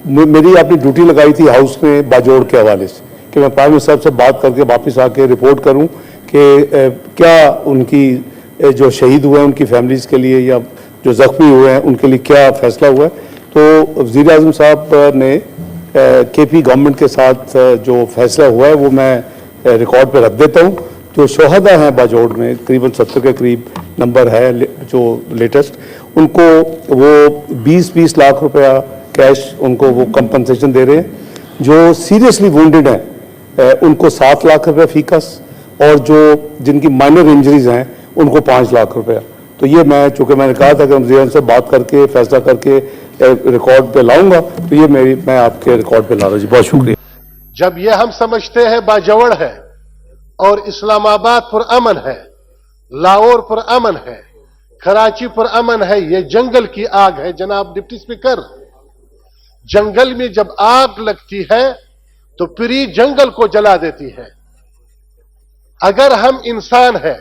मेरी आपने ड्यूटी लगाई थी हाउस में बाजोड़ के हवाले से कि मैं प्राइम मिनिस्टर साहब से बात करके वापस आके रिपोर्ट करूं कि क्या उनकी जो शहीद हुए हैं उनकी फैमिलीज़ के लिए या जो ज़ख्मी हुए हैं उनके लिए क्या फैसला हुआ है। तो वज़ीर आज़म साहब ने केपी गवर्नमेंट के साथ जो फैसला हुआ है वो मैं रिकॉर्ड पे रख देता हूँ। जो शोहदा हैं बाजोड़ में करीबन 70 के करीब नंबर है जो लेटेस्ट, उनको वो 20-20 लाख रुपया कैश उनको वो कंपनसेशन दे रहे हैं। जो सीरियसली वुंडेड हैं उनको 7 लाख रुपया फीकस और जो जिनकी माइनर इंजरीज हैं उनको 5 लाख रुपया। तो ये मैं चूँकि मैंने कहा था कि वज़ीर से बात करके फैसला करके रिकॉर्ड पे लाऊंगा, तो ये मैं आपके रिकॉर्ड पे ला रहा हूँ जी। बहुत शुक्रिया। जब ये हम समझते हैं बाजवड़ है और इस्लामाबाद पर अमन है, लाहौर पर अमन है, कराची पर अमन है, ये जंगल की आग है जनाब डिप्टी स्पीकर। जंगल में जब आग लगती है तो पूरी जंगल को जला देती है। अगर हम इंसान हैं,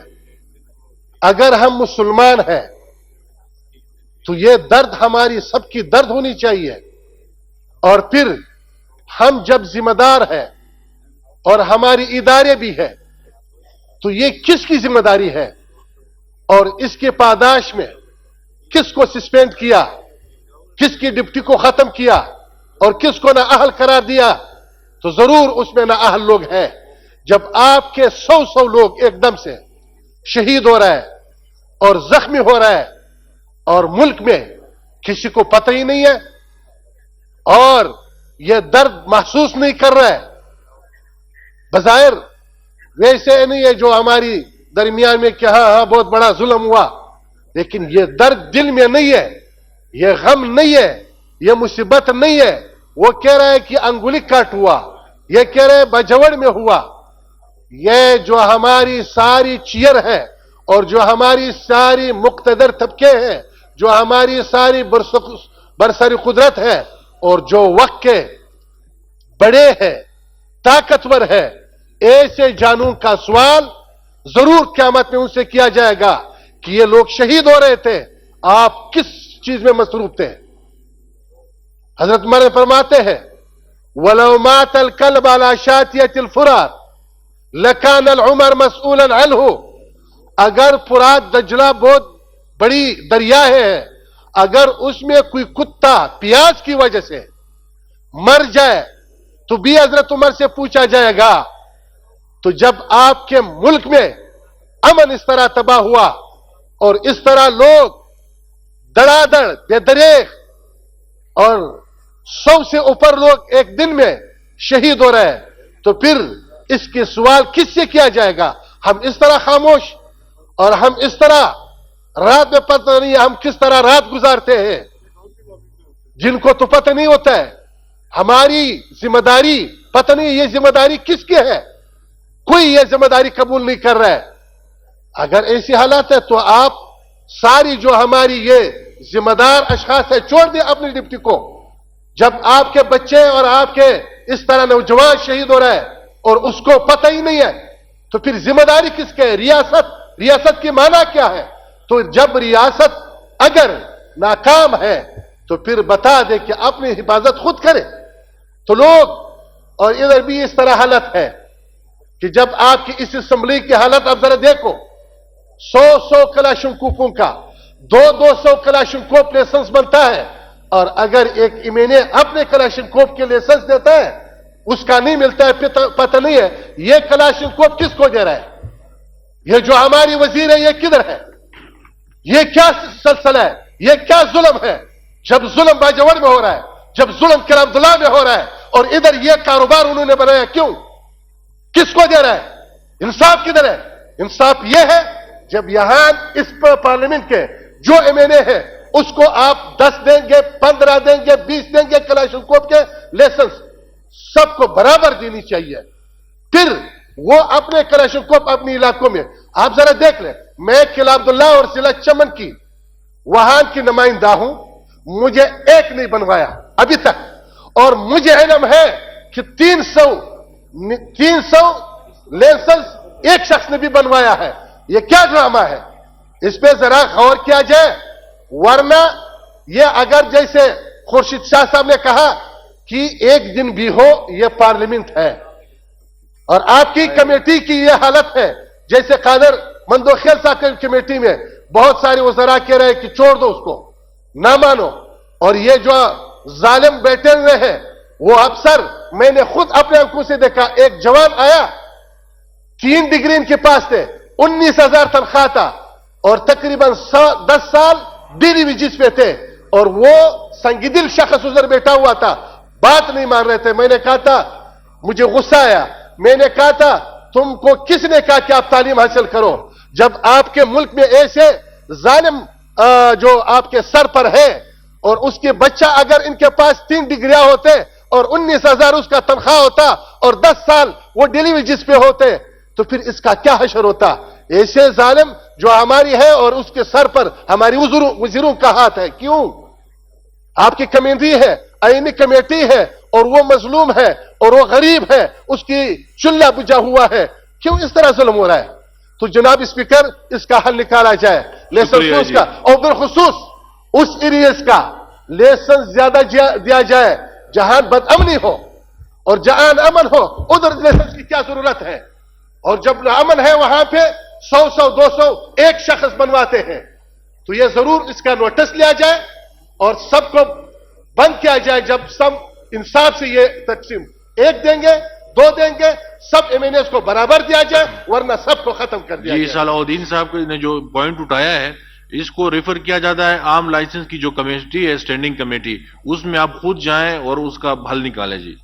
अगर हम मुसलमान हैं, तो ये दर्द हमारी सबकी दर्द होनी चाहिए। और फिर हम जब जिम्मेदार हैं और हमारी इदारे भी हैं, तो ये किसकी जिम्मेदारी है और इसके पादाश में किसको सस्पेंड किया, किसकी डिप्टी को खत्म किया और किसको ना अहल करार दिया, तो जरूर उसमें ना अहल लोग हैं। जब आपके 100 लोग एकदम से शहीद हो रहा है और जख्मी हो रहा है और मुल्क में किसी को पता ही नहीं है और यह दर्द महसूस नहीं कर रहा है, बज़ाहिर वैसे नहीं है जो हमारी दरमियान में क्या हाँ बहुत बड़ा जुल्म हुआ, लेकिन यह दर्द दिल में नहीं है, यह गम नहीं है, यह मुसीबत नहीं है। वो कह रहा है कि अंगुली काट हुआ, यह कह रहे हैं बाजवड़ में हुआ। यह जो हमारी सारी चीयर है और जो हमारी सारी मुक्तदर तबके हैं, जो हमारी सारी बरसरी कुदरत है और जो वक्त के बड़े हैं, ताकतवर है, ऐसे जानूं का सवाल जरूर क़यामत में उनसे किया जाएगा कि ये लोग शहीद हो रहे थे, आप किस चीज में मसरूफ थे। हजरत उमर फरमाते हैं वलो मातल कल्ब अला शातियतिल फुरात लकान अल उमर मसऊलन अन्हु। अगर फुरात दजला बहुत बड़ी दरिया है, अगर उसमें कोई कुत्ता प्यास की वजह से मर जाए तो भी हजरत उमर से पूछा जाएगा। तो जब आपके मुल्क में अमन इस तरह तबाह हुआ और इस तरह लोग दड़ादड़ बेदरेख और 100 से ऊपर लोग एक दिन में शहीद हो रहे हैं, तो फिर इसके सवाल किससे किया जाएगा। हम इस तरह खामोश और हम इस तरह रात में पता नहीं हम किस तरह रात गुजारते हैं, जिनको तो पता नहीं होता है हमारी जिम्मेदारी, पता नहीं ये जिम्मेदारी किसकी है, कोई ये जिम्मेदारी कबूल नहीं कर रहा है। अगर ऐसी हालात है तो आप सारी जो हमारी ये जिम्मेदार अशखास है छोड़ दें अपनी डिप्टी को। जब आपके बच्चे और आपके इस तरह नौजवान शहीद हो रहा है और उसको पता ही नहीं है, तो फिर जिम्मेदारी किसके है। रियासत की माना क्या है। तो जब रियासत अगर नाकाम है तो फिर बता दे कि अपनी हिफाजत खुद करे। तो लोग और इधर भी इस तरह हालत है कि जब आपकी इस असेंबली की हालत आप जरा देखो, 100 कलाशनकोपों का 200 कलाशनकोप लाइसेंस बनता है और अगर एक इमेने अपने कलाशनकोप के लाइसेंस देता है उसका नहीं मिलता है, पता नहीं है ये कलाशनकोप किसको दे रहा है। ये जो हमारी वजीर है ये किधर है, ये क्या सिलसिला है, ये क्या जुल्म है। जब जुल्म बाजवड़ में हो रहा है, जब जुल्म किरामदुल्ला में हो रहा है और इधर ये कारोबार उन्होंने बनाया, क्यों, किसको दे रहा है, इंसाफ किधर है। इंसाफ ये है जब यहां इस पार्लियामेंट के जो एमएनए है उसको आप 10 देंगे, 15 देंगे, 20 देंगे कलाशनकोप के लाइसेंस, सबको बराबर देनी चाहिए। फिर वो अपने कलाशनकोप अपने इलाकों में, आप जरा देख लें, मैं किला अब्दुल्ला और जिला चमन की वहां की नुमाइंदा हूं, मुझे एक नहीं बनवाया अभी तक, और मुझे इल्म है कि 300 लाइसेंस एक शख्स ने भी बनवाया है। यह क्या ड्रामा है, इस पे जरा गौर किया जाए। वरना यह अगर जैसे खुर्शीद शाह साहब ने कहा कि एक दिन भी हो, यह पार्लियामेंट है। और आपकी कमेटी की यह हालत है, जैसे कादर मंदोखेल साहब कमेटी में बहुत सारे वज़रा कह रहे हैं कि छोड़ दो उसको, ना मानो। और ये जो जालिम बैठे हुए हैं, वो अफसर मैंने खुद अपने आंखों से देखा। एक जवान आया, 3 डिग्री इनके पास थे, 19,000 तनख्वाह था और तकरीबन 10 साल डेली वेजेस पे थे, और वो संगीदिल शख्स उधर बैठा हुआ था, बात नहीं मान रहे थे। मैंने कहा था, मुझे गुस्सा आया, मैंने कहा था तुमको किसने कहा कि आप तालीम हासिल करो, जब आपके मुल्क में ऐसे जालिम जो आपके सर पर है, और उसके बच्चा अगर इनके पास 3 डिग्रियां होते और 19,000 उसका तनख्वाह होता और 10 साल वो डेली वेजेस पे होते, तो फिर इसका क्या हशर होता। ऐसे जालिम जो हमारी है और उसके सर पर हमारी वज़ीरों का हाथ है। क्यों? आपकी कमेटी है, आईनी कमेटी है, और वो मजलूम है और वो गरीब है, उसकी चुल्ला बुझा हुआ है, क्यों इस तरह जुल्म हो रहा है? तो जनाब स्पीकर, इसका हल निकाला जाए, लाइसेंस का, और बिलखुसूस उस एरियाज का लाइसेंस ज्यादा दिया जाए जहां बदअमनी हो, और जहां अमन हो उधर लाइसेंस की क्या जरूरत है। और जब अमन है वहां पे 100, 200 एक शख्स बनवाते हैं। तो यह जरूर इसका नोटिस लिया जाए और सबको बंद किया जाए। जब सब इंसाफ से ये तकसीम 1 देंगे, 2 देंगे, सब एमएनएस को बराबर दिया जाए, वरना सबको खत्म कर दिया जी, जाए। सलाउद्दीन साहब ने जो पॉइंट उठाया है, इसको रेफर किया जाता है आम लाइसेंस की जो कमेटी है, स्टैंडिंग कमेटी, उसमें आप खुद जाएं और उसका हल निकालें। जी।